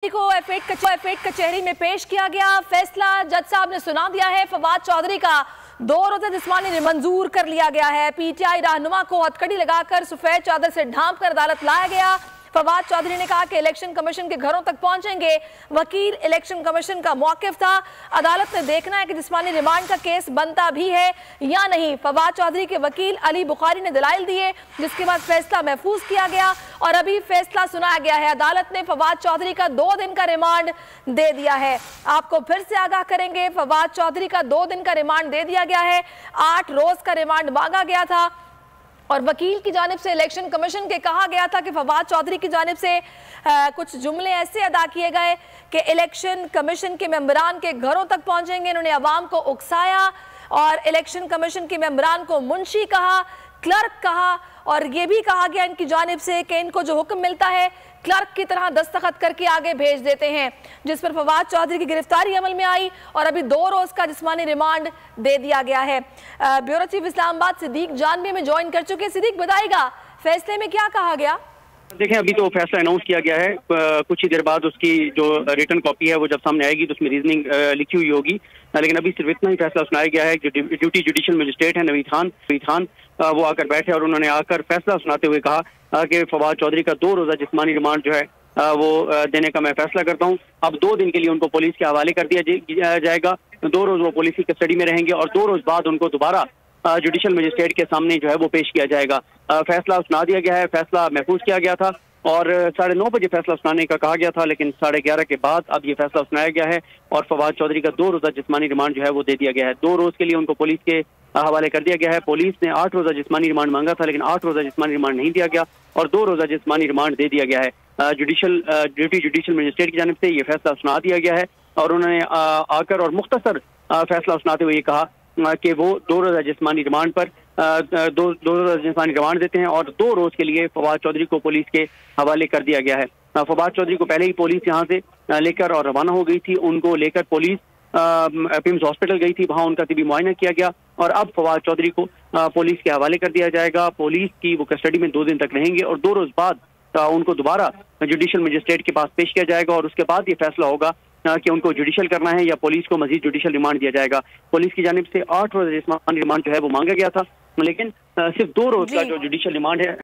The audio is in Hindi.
को एफएड कचहरी में पेश किया गया। फैसला जज साहब ने सुना दिया है। फवाद चौधरी का 2 रोजा जिस्मानी मंजूर कर लिया गया है। पीटीआई रहनुमा को हथकड़ी लगाकर सफेद चादर से ढांप कर अदालत लाया गया। फवाद चौधरी ने कहा कि इलेक्शन कमीशन के घरों तक पहुंचेंगे। वकील इलेक्शन कमीशन का मौकिफ था। अदालत ने देखना है कि जिस्मानी रिमांड का केस बनता भी है या नहीं। फवाद चौधरी के वकील अली बुखारी ने दलाइल दिए, जिसके बाद फैसला महफूज किया गया और अभी फैसला सुनाया गया है। अदालत ने फवाद चौधरी का 2 दिन का रिमांड दे दिया है। आपको फिर से आगाह करेंगे, फवाद चौधरी का 2 दिन का रिमांड दे दिया गया है। 8 रोज का रिमांड मांगा गया था और वकील की जानिब से इलेक्शन कमीशन के कहा गया था कि फवाद चौधरी की जानिब से कुछ जुमले ऐसे अदा किए गए कि इलेक्शन कमीशन के मेंबरान के घरों तक पहुंचेंगे। इन्होंने अवाम को उकसाया और इलेक्शन कमीशन के मेंबरान को मुंशी कहा, क्लर्क कहा और ये भी कहा गया इनकी जानिब से कि इनको जो हुक्म मिलता है क्लर्क की तरह दस्तखत करके आगे भेज देते हैं, जिस पर फवाद चौधरी की गिरफ्तारी अमल में आई और अभी 2 रोज का जिस्मानी रिमांड दे दिया गया है। ब्यूरो चीफ इस्लामाबाद सिद्दीक जानवी में ज्वाइन कर चुके। सिद्दीक, बताइएगा फैसले में क्या कहा गया? देखें, अभी तो फैसला अनाउंस किया गया है। कुछ ही देर बाद उसकी जो रिटर्न कॉपी है वो जब सामने आएगी तो उसमें रीजनिंग लिखी हुई होगी, लेकिन अभी सिर्फ इतना ही फैसला सुनाया गया है। जो ड्यूटी जुडिशल मजिस्ट्रेट है नवीद खान वो आकर बैठे और उन्होंने आकर फैसला सुनाते हुए कहा कि फवाद चौधरी का 2 रोजा जिस्मानी रिमांड जो है वो देने का मैं फैसला करता हूँ। अब 2 दिन के लिए उनको पुलिस के हवाले कर दिया जाएगा। 2 रोज वो पुलिस की कस्टडी में रहेंगे और 2 रोज बाद उनको दोबारा जुडिशल मजिस्ट्रेट के सामने जो है वो पेश किया जाएगा। फैसला सुना दिया गया है। फैसला महफूज किया गया था और 9:30 बजे फैसला सुनाने का कहा गया था, लेकिन 11:30 के बाद अब ये फैसला सुनाया गया है और फवाद चौधरी का 2 रोजा जिस्मानी रिमांड जो है वो दे दिया गया है। 2 रोज के लिए उनको पुलिस के हवाले कर दिया गया है। पुलिस ने 8 रोजा जिस्मानी रिमांड मांगा था, लेकिन 8 रोजा जिस्मानी रिमांड नहीं दिया गया और 2 रोजा जिस्मानी रिमांड दे दिया गया है। जुडिशल मजिस्ट्रेट की जानिब से ये फैसला सुना दिया गया है और उन्होंने आकर और मुख्तसर फैसला सुनाते हुए कहा कि वो 2 रोजा जिस्मानी रिमांड पर 2 रोजा जिस्मानी रिमांड देते हैं और 2 रोज के लिए फवाद चौधरी को पुलिस के हवाले कर दिया गया है। फवाद चौधरी को पहले ही पुलिस यहाँ से लेकर और रवाना हो गई थी। उनको लेकर पुलिस पिम्स हॉस्पिटल गई थी, वहां उनका तिबी मुआयना किया गया और अब फवाद चौधरी को पुलिस के हवाले कर दिया जाएगा। पुलिस की वो कस्टडी में 2 दिन तक रहेंगे और 2 रोज बाद उनको दोबारा जुडिशल मजिस्ट्रेट के पास पेश किया जाएगा और उसके बाद ये फैसला होगा कि उनको जुडिशल करना है या पुलिस को मजीद जुडिशल रिमांड दिया जाएगा। पुलिस की जानिब से 8 रोज जिस्मानी रिमांड जो है वो मांगा गया था, लेकिन सिर्फ 2 रोज का जो जुडिशल रिमांड है